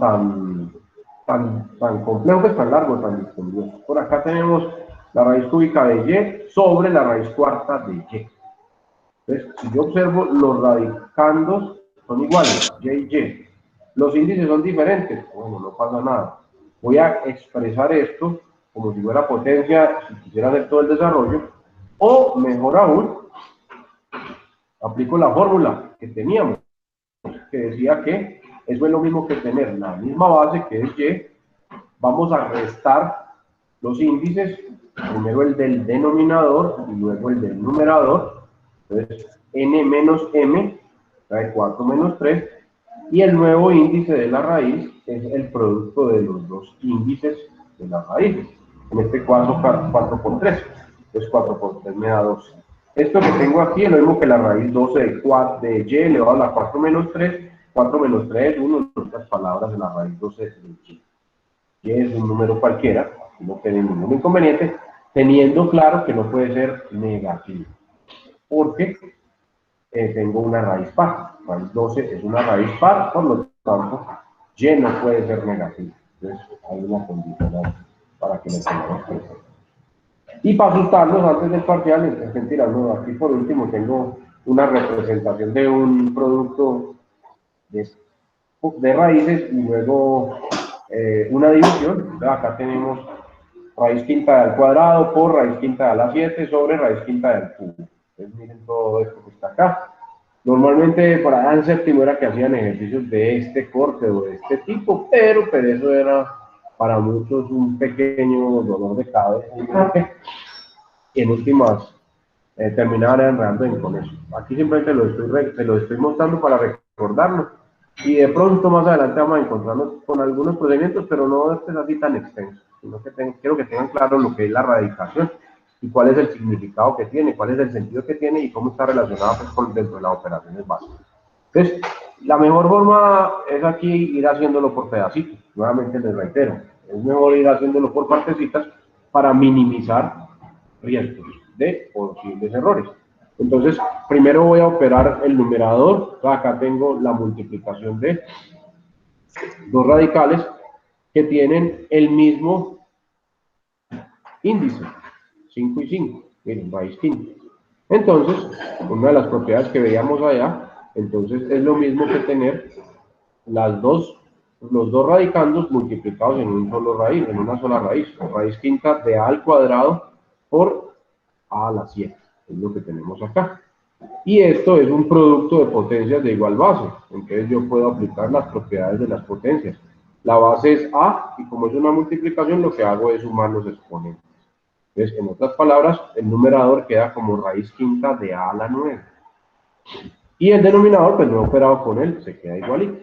S1: complejo, pues tan largo, tan dispendioso. Por acá tenemos la raíz cúbica de y sobre la raíz cuarta de y. Entonces, si yo observo, los radicandos son iguales, y y. Los índices son diferentes, bueno, no pasa nada. Voy a expresar esto como si fuera potencia, si quisiera hacer todo el desarrollo, o mejor aún, aplico la fórmula que teníamos, que decía que eso es lo mismo que tener la misma base, que es y, vamos a restar los índices, primero el del denominador y luego el del numerador. Entonces, n menos m trae 4 menos 3, y el nuevo índice de la raíz es el producto de los dos índices de las raíces. En este caso, 4 por 3. Entonces, 4 por 3 me da 12. Esto que tengo aquí es lo mismo que la raíz 12 de y elevado a la 4 menos 3. 4 menos 3 es 1, en otras palabras, de la raíz 12 de y. Y es un número cualquiera, no tiene ningún inconveniente, teniendo claro que no puede ser negativo, porque tengo una raíz par. Raíz 12 es una raíz par, por lo tanto, Y no puede ser negativo. Entonces, hay una condición ahí para que lo tengamos presente. Y para asustarnos antes del parcial, es mentira, no, aquí por último tengo una representación de un producto de raíces y luego una división. Entonces, acá tenemos raíz quinta al cuadrado por raíz quinta a la 7 sobre raíz quinta del cubo. Entonces miren todo esto que está acá. Normalmente por allá en séptimo era que hacían ejercicios de este corte o de este tipo, pero eso era para muchos un pequeño dolor de cabeza y en últimas terminaban enredando con eso. Aquí simplemente te lo estoy mostrando para recordarlo y de pronto más adelante vamos a encontrarnos con algunos procedimientos, pero no este es así tan extenso, sino que quiero que tengan claro lo que es la radicación y cuál es el significado que tiene, cuál es el sentido que tiene y cómo está relacionado pues, con dentro de las operaciones básicas. Entonces, la mejor forma es aquí ir haciéndolo por pedacitos. Nuevamente les reitero, es mejor ir haciéndolo por partecitas para minimizar riesgos de posibles errores. Entonces, primero voy a operar el numerador. Acá tengo la multiplicación de dos radicales que tienen el mismo índice, 5 y 5. Miren, raíz quinta. Entonces, una de las propiedades que veíamos allá, entonces es lo mismo que tener los dos radicandos multiplicados en un solo raíz, en una sola raíz, raíz quinta de a al cuadrado por a la 7, es lo que tenemos acá. Y esto es un producto de potencias de igual base, entonces yo puedo aplicar las propiedades de las potencias. La base es a, y como es una multiplicación, lo que hago es sumar los exponentes. Entonces, en otras palabras, el numerador queda como raíz quinta de a la 9. Y el denominador, pues no he operado con él, se queda igualito.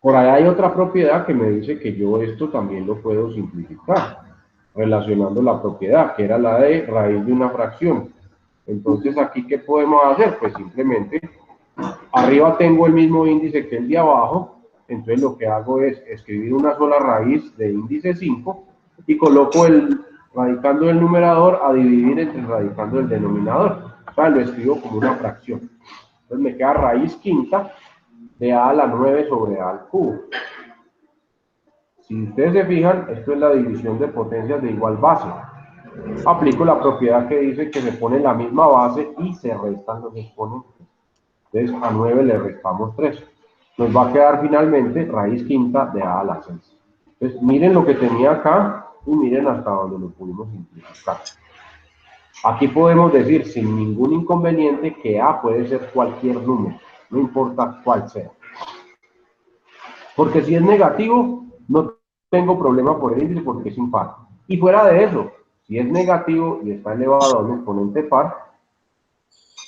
S1: Por ahí hay otra propiedad que me dice que yo esto también lo puedo simplificar, relacionando la propiedad, que era la de raíz de una fracción. Entonces, aquí, ¿qué podemos hacer? Pues simplemente, arriba tengo el mismo índice que el de abajo, entonces lo que hago es escribir una sola raíz de índice 5 y coloco el radicando del numerador a dividir entre el radicando del denominador. O sea, lo escribo como una fracción. Entonces me queda raíz quinta de a la 9 sobre a al cubo. Si ustedes se fijan, esto es la división de potencias de igual base. Aplico la propiedad que dice que se pone la misma base y se restan los exponentes. Entonces a 9 le restamos 3. Nos va a quedar finalmente raíz quinta de a la 6. Entonces miren lo que tenía acá y miren hasta donde lo pudimos simplificar. Aquí podemos decir sin ningún inconveniente que a puede ser cualquier número, no importa cuál sea. Porque si es negativo, no tengo problema por el índice porque es impar. Y fuera de eso, si es negativo y está elevado a un exponente par,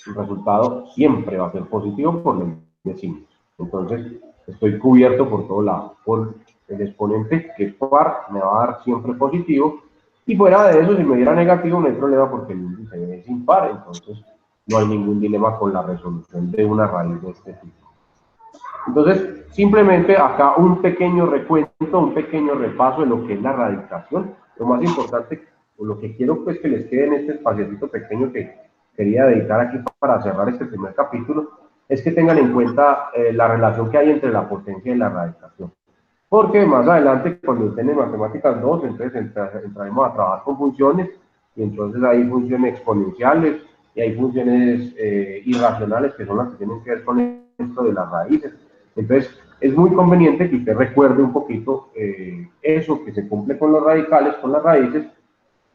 S1: el resultado siempre va a ser positivo por ley de signos. Entonces, estoy cubierto por todo lado. Por el exponente que es par, me va a dar siempre positivo. Y fuera de eso, si me diera negativo, no hay problema porque el índice es impar. Entonces, no hay ningún dilema con la resolución de una raíz de este tipo. Entonces, simplemente acá un pequeño recuento, un pequeño repaso de lo que es la radicación. Lo más importante, o lo que quiero pues que les quede en este espaciocito pequeño que quería dedicar aquí para cerrar este primer capítulo, es que tengan en cuenta la relación que hay entre la potencia y la radicación. Porque más adelante, cuando estén en matemáticas 2, entonces entraremos a trabajar con funciones, y entonces hay funciones exponenciales, y hay funciones irracionales, que son las que tienen que ver con esto de las raíces. Entonces, es muy conveniente que usted recuerde un poquito eso que se cumple con los radicales, con las raíces,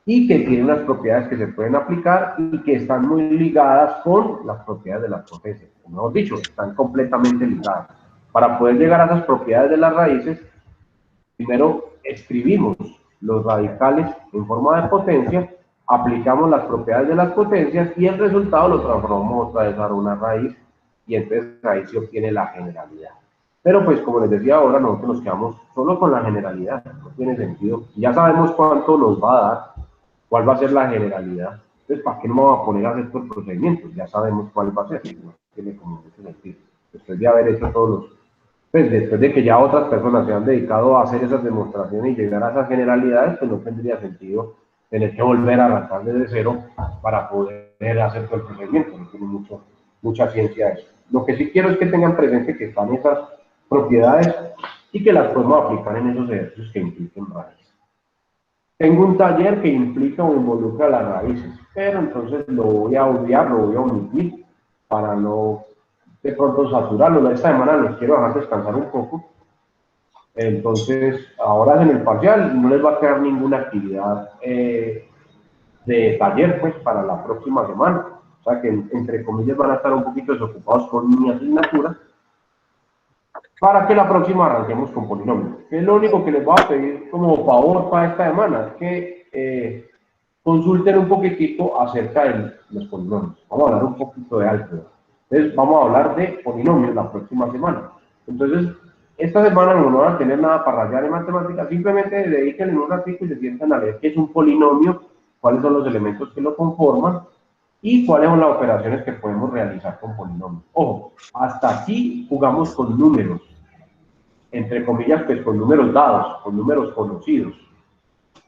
S1: y que tiene unas propiedades que se pueden aplicar y que están muy ligadas con las propiedades de las potencias. Como hemos dicho, están completamente ligadas. Para poder llegar a esas propiedades de las raíces, primero escribimos los radicales en forma de potencia, aplicamos las propiedades de las potencias y el resultado lo transformamos otra vez a una raíz y entonces ahí se obtiene la generalidad. Pero pues como les decía ahora, nosotros nos quedamos solo con la generalidad, no tiene sentido. Ya sabemos cuánto nos va a dar, cuál va a ser la generalidad. Entonces, ¿para qué no vamos a poner a hacer estos procedimientos? Ya sabemos cuál va a ser. No tiene como mucho sentido. Después de haber hecho todos los... Pues después de que ya otras personas se han dedicado a hacer esas demostraciones y llegar a esas generalidades, pues no tendría sentido tener que volver a arrancar desde cero para poder hacer todo el procedimiento. No tiene mucha ciencia eso. Lo que sí quiero es que tengan presente que están esas propiedades y que las podemos aplicar en esos ejercicios que impliquen raíces. Tengo un taller que implica o involucra las raíces, pero entonces lo voy a obviar, lo voy a omitir para no de pronto saturarlo. Esta semana los quiero dejar descansar un poco. Entonces, ahora en el parcial no les va a quedar ninguna actividad de taller pues para la próxima semana. O sea que entre comillas van a estar un poquito desocupados con mi asignatura para que la próxima arranquemos con polinomios. Es lo único que les voy a pedir como favor para esta semana, que consulten un poquitico acerca de los polinomios. Vamos a hablar un poquito de álgebra. Entonces, vamos a hablar de polinomios la próxima semana. Entonces, esta semana no van a tener nada para rayar en matemáticas, simplemente dediquen un ratito y se sientan a ver qué es un polinomio, cuáles son los elementos que lo conforman y cuáles son las operaciones que podemos realizar con polinomios. Ojo, hasta aquí jugamos con números, entre comillas, pues con números dados, con números conocidos,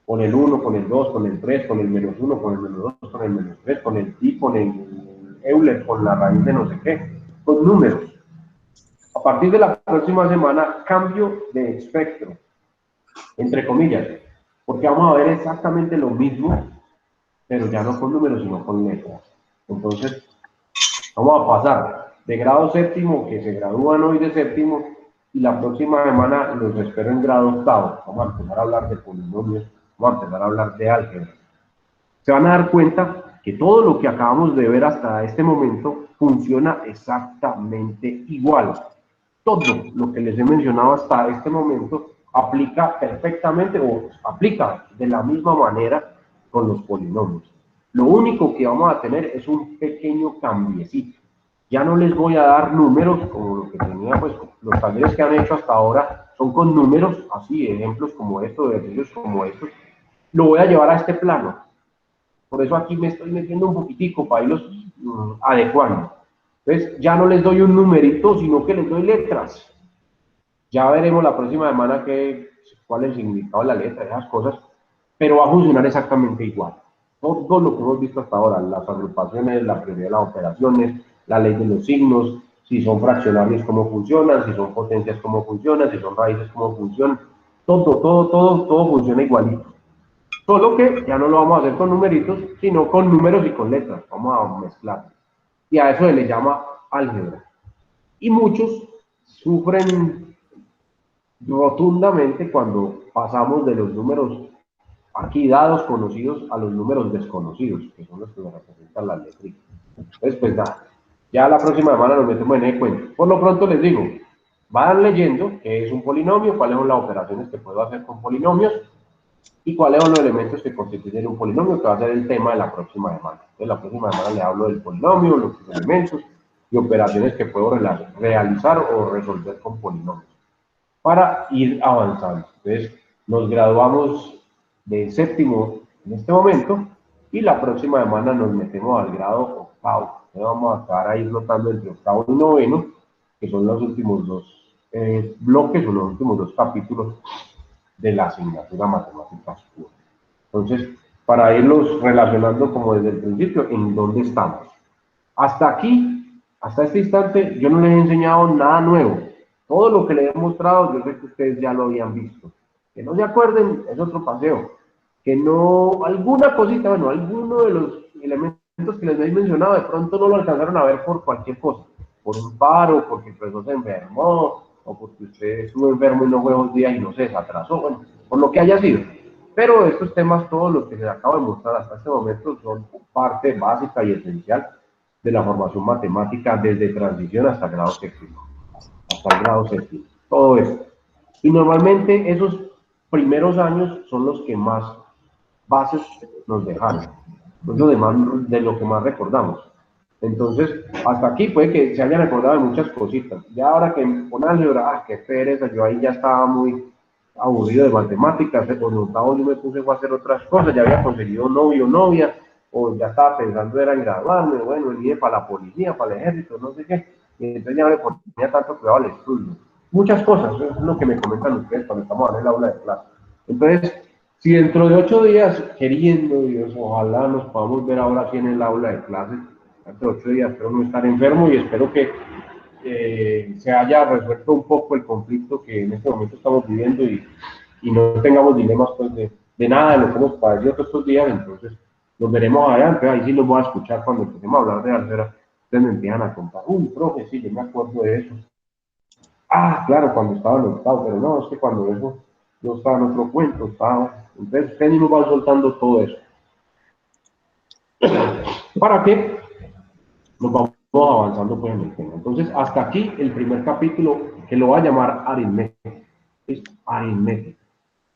S1: con el 1, con el 2, con el 3, con el menos 1, con el menos 2, con el menos 3, con el pi, con el Euler, con la raíz de no sé qué, con números. A partir de la próxima semana, cambio de espectro, entre comillas, porque vamos a ver exactamente lo mismo, pero ya no con números, sino con letras. Entonces, vamos a pasar de grado séptimo, que se gradúan hoy de séptimo, y la próxima semana los espero en grado octavo. Vamos a empezar a hablar de polinomios, vamos a empezar a hablar de álgebra. Se van a dar cuenta que todo lo que acabamos de ver hasta este momento funciona exactamente igual. Todo lo que les he mencionado hasta este momento aplica perfectamente o aplica de la misma manera con los polinomios. Lo único que vamos a tener es un pequeño cambiecito. Ya no les voy a dar números como lo que tenía, pues los talleres que han hecho hasta ahora son con números, así, ejemplos como estos, ejercicios como estos. Lo voy a llevar a este plano. Por eso aquí me estoy metiendo un poquitico para irlos adecuando. Entonces, ya no les doy un numerito, sino que les doy letras. Ya veremos la próxima semana cuál es el significado de la letra, esas cosas, pero va a funcionar exactamente igual. Todo lo que hemos visto hasta ahora, las agrupaciones, la prioridad de las operaciones, la ley de los signos, si son fraccionarios, cómo funcionan, si son potencias, cómo funcionan, si son raíces, cómo funcionan, todo funciona igualito. Solo que ya no lo vamos a hacer con numeritos, sino con números y con letras. Vamos a mezclar. Y a eso se le llama álgebra. Y muchos sufren rotundamente cuando pasamos de los números aquí dados conocidos a los números desconocidos, que son los que nos representan las letritas. Entonces, pues nada, ya la próxima semana nos metemos en el cuento. Por lo pronto les digo, van leyendo qué es un polinomio, cuáles son las operaciones que puedo hacer con polinomios y cuáles son los elementos que constituyen un polinomio, que va a ser el tema de la próxima semana. Entonces, la próxima semana le hablo del polinomio, los elementos y operaciones que puedo realizar o resolver con polinomios para ir avanzando. Entonces, nos graduamos de séptimo en este momento y la próxima semana nos metemos al grado octavo. Entonces, vamos a estar ahí flotando entre octavo y noveno, que son los últimos dos bloques o los últimos dos capítulos de la asignatura matemáticas puras. Entonces, para irlos relacionando como desde el principio, ¿en dónde estamos? Hasta aquí, hasta este instante, yo no les he enseñado nada nuevo. Todo lo que les he mostrado, yo sé que ustedes ya lo habían visto. Que no se acuerden, es otro paseo. Que no, alguna cosita, bueno, alguno de los elementos que les he mencionado, de pronto no lo alcanzaron a ver por cualquier cosa. Por un paro, porque el profesor se enfermó, o porque usted estuvo enfermo y no fue 2 días y no se desatrasó, bueno, por lo que haya sido. Pero estos temas, todos los que se acabo de mostrar hasta este momento, son parte básica y esencial de la formación matemática desde transición hasta grado séptimo, hasta el grado séptimo, todo esto. Y normalmente esos primeros años son los que más bases nos dejaron, de lo que más recordamos. Entonces, hasta aquí puede que se hayan recordado de muchas cositas. Ya ahora que con álgebra, qué pereza, yo ahí ya estaba muy aburrido de matemáticas, con octavo yo me puse a hacer otras cosas, ya había conseguido novio o novia, o ya estaba pensando era en graduarme, bueno, iré para la policía, para el ejército, no sé qué, y entonces ya no le ponía tanto cuidado al estudio. Muchas cosas, eso es lo que me comentan ustedes cuando estamos en el aula de clase. Entonces, si dentro de 8 días, queriendo Dios, ojalá nos podamos ver ahora aquí en el aula de clases, dentro de 8 días espero no estar enfermo y espero que se haya resuelto un poco el conflicto que en este momento estamos viviendo y no tengamos dilemas pues, de nada de lo que hemos padecido todos estos días. Entonces, nos veremos allá. Entonces, ahí sí los voy a escuchar cuando empecemos a hablar de Alcera. Ustedes me empiezan a contar, uy, profe, sí, yo me acuerdo de eso. Ah, claro, cuando estaba en octavo, pero no, es que cuando eso, yo estaba en otro cuento, estaba. Entonces, usted mismo va soltando todo eso. ¿Para qué? Nos vamos avanzando pues en el tema. Entonces, hasta aquí el primer capítulo que lo va a llamar aritmética. Es aritmética.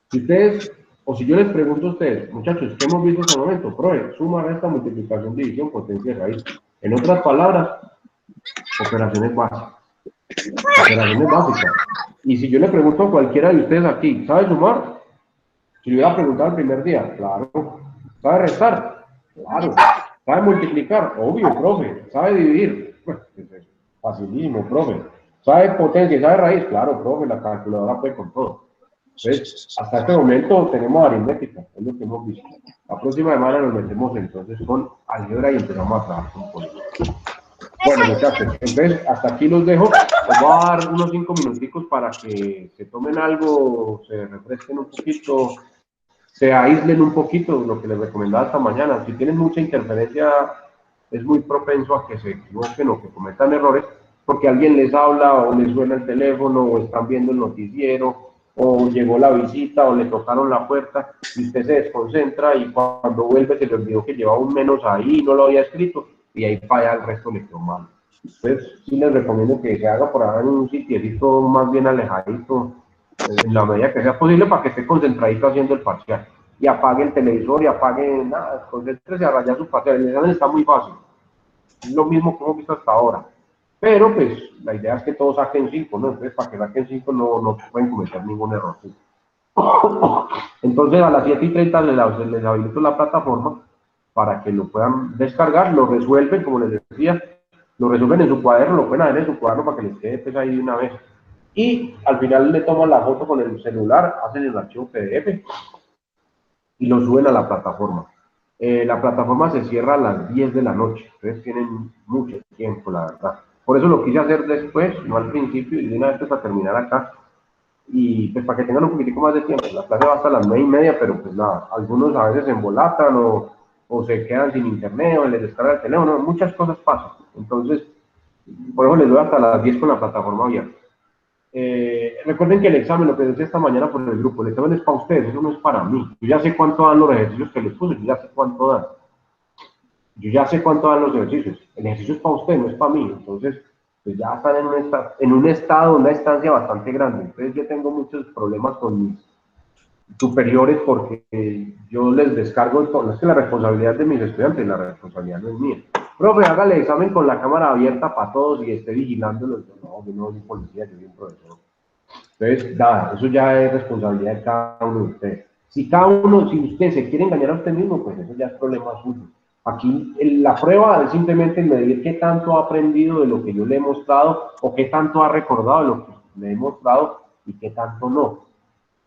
S1: Si ustedes, o si yo les pregunto a ustedes, muchachos, ¿qué hemos visto hasta el momento? Profe, suma, resta, multiplicación, división, potencia y raíz. En otras palabras, operaciones básicas. Operaciones básicas. Y si yo le pregunto a cualquiera de ustedes aquí, ¿sabe sumar? Si le hubiera preguntado el primer día, claro. ¿Sabe restar? Claro. ¿Sabe multiplicar? Obvio, profe. ¿Sabe dividir? Pues, facilísimo, profe. ¿Sabe potencia? ¿Sabe raíz? Claro, profe, la calculadora puede con todo. Entonces, hasta este momento tenemos aritmética, es lo que hemos visto. La próxima semana nos metemos entonces con álgebra y empezamos a trabajar con política. Bueno, muchachos, entonces hasta aquí los dejo. Les voy a dar unos 5 minuticos para que se tomen algo, se refresquen un poquito, se aíslen un poquito, lo que les recomendaba esta mañana. Si tienen mucha interferencia, es muy propenso a que se equivoquen o que cometan errores, porque alguien les habla o les suena el teléfono o están viendo el noticiero o llegó la visita o le tocaron la puerta y usted se desconcentra y cuando vuelve se le olvidó que llevaba un menos ahí y no lo había escrito y ahí falla, el resto le quedó mal. Entonces sí les recomiendo que se haga por ahí en un sitiecito más bien alejadito, en la medida que sea posible para que esté concentradito haciendo el parcial. Y apague el televisor y apague nada, concéntrese a rayar su parcial. El examen está muy fácil. Es lo mismo que hemos visto hasta ahora. Pero pues la idea es que todos saquen 5, ¿no? Entonces para que saquen 5 no pueden cometer ningún error. ¿Sí? Entonces a las 7:30 les habilito la plataforma para que lo puedan descargar, lo resuelven, como les decía, lo resuelven en su cuaderno, lo pueden hacer en su cuaderno para que les quede pues, ahí de una vez. Y al final le toman la foto con el celular, hacen el archivo PDF y lo suben a la plataforma. La plataforma se cierra a las 10 de la noche, entonces tienen mucho tiempo, la verdad. Por eso lo quise hacer después, no al principio, y de una vez pues, para terminar acá. Y pues para que tengan un poquitico más de tiempo, la clase va hasta las 9:30, pero pues nada, algunos a veces se embolatan o se quedan sin internet o les descarga el teléfono, muchas cosas pasan. Entonces, por eso les doy hasta las 10 con la plataforma abierta. Recuerden que el examen, lo que decía esta mañana por el grupo, el examen es para ustedes, eso no es para mí. Yo ya sé cuánto dan los ejercicios que les puse, yo ya sé cuánto dan. Yo ya sé cuánto dan los ejercicios. El ejercicio es para ustedes, no es para mí. Entonces, pues ya están en un estado, una estancia bastante grande. Entonces, yo tengo muchos problemas con mis superiores porque yo les descargo todo. No es que la responsabilidad de mis estudiantes, la responsabilidad no es mía. Profe, hágale examen con la cámara abierta para todos y esté vigilándolo. No, yo no soy policía, yo soy un profesor. Entonces, nada, eso ya es responsabilidad de cada uno de ustedes. Si cada uno, si usted se quiere engañar a usted mismo, pues eso ya es problema suyo. Aquí la prueba es simplemente medir qué tanto ha aprendido de lo que yo le he mostrado o qué tanto ha recordado de lo que le he mostrado y qué tanto no.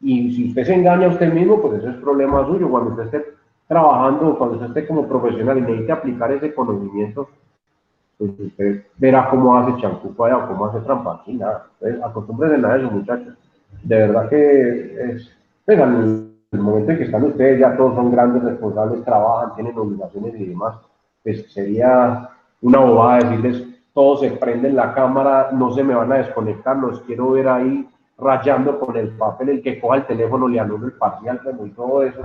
S1: Y si usted se engaña a usted mismo, pues eso es problema suyo. Cuando usted esté trabajando, cuando usted esté como profesional y necesite aplicar ese conocimiento, pues usted verá cómo hace champú allá o cómo hace trampa. Aquí nada. Entonces, acostúmbrense a eso, muchachos. De verdad que es, pues, al momento en que están ustedes, ya todos son grandes responsables, trabajan, tienen obligaciones y demás, pues sería una bobada decirles, todos se prenden la cámara, no se me van a desconectar, los quiero ver ahí rayando con el papel, el que coja el teléfono le anula el parcial, y todo eso,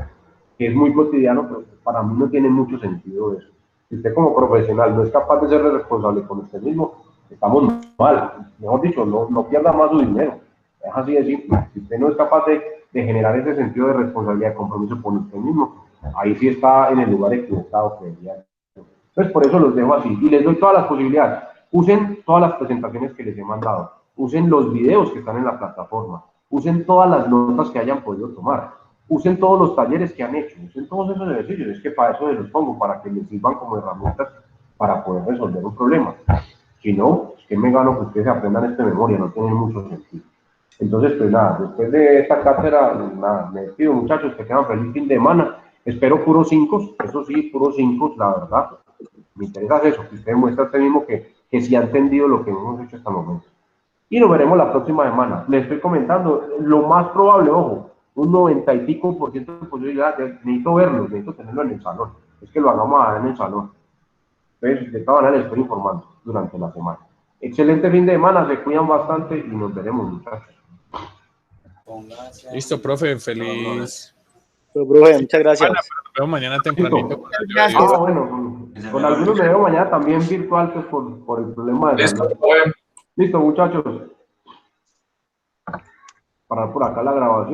S1: que es muy cotidiano, pero para mí no tiene mucho sentido eso. Si usted como profesional no es capaz de ser responsable con usted mismo, estamos mal. Mejor dicho, no pierda más su dinero. Es así de simple. Si usted no es capaz de generar ese sentido de responsabilidad y compromiso con usted mismo, ahí sí está en el lugar equivocado que debería. Entonces, por eso los dejo así. Y les doy todas las posibilidades. Usen todas las presentaciones que les he mandado. Usen los videos que están en la plataforma. Usen todas las notas que hayan podido tomar. Usen todos los talleres que han hecho. Usen todos esos ejercicios. Es que para eso se los pongo, para que les sirvan como herramientas para poder resolver un problema. Si no, es que me gano que ustedes aprendan esto de memoria. No tiene mucho sentido. Entonces, pues nada, después de esta cátedra, nada, me despido, muchachos, que tengan feliz fin de semana. Espero puros 5, eso sí, puros 5, la verdad. Me interesa eso, que usted muestra a usted mismo que que sí ha entendido lo que hemos hecho hasta el momento. Y nos veremos la próxima semana. Les estoy comentando, lo más probable, ojo, un 90 y pico por ciento de posibilidad, necesito verlo, necesito tenerlo en el salón. Es que lo hagamos en el salón. Entonces, de todas maneras les estoy informando durante la semana. Excelente fin de semana, se cuidan bastante y nos veremos, muchachos.
S2: Listo, profe, feliz.
S3: Profe, muchas gracias.
S2: Nos vemos mañana tempranito.
S1: Ah, bueno, con algunos me veo mañana también virtual, pues por el problema de salud. Listo, muchachos. Para por acá la grabación.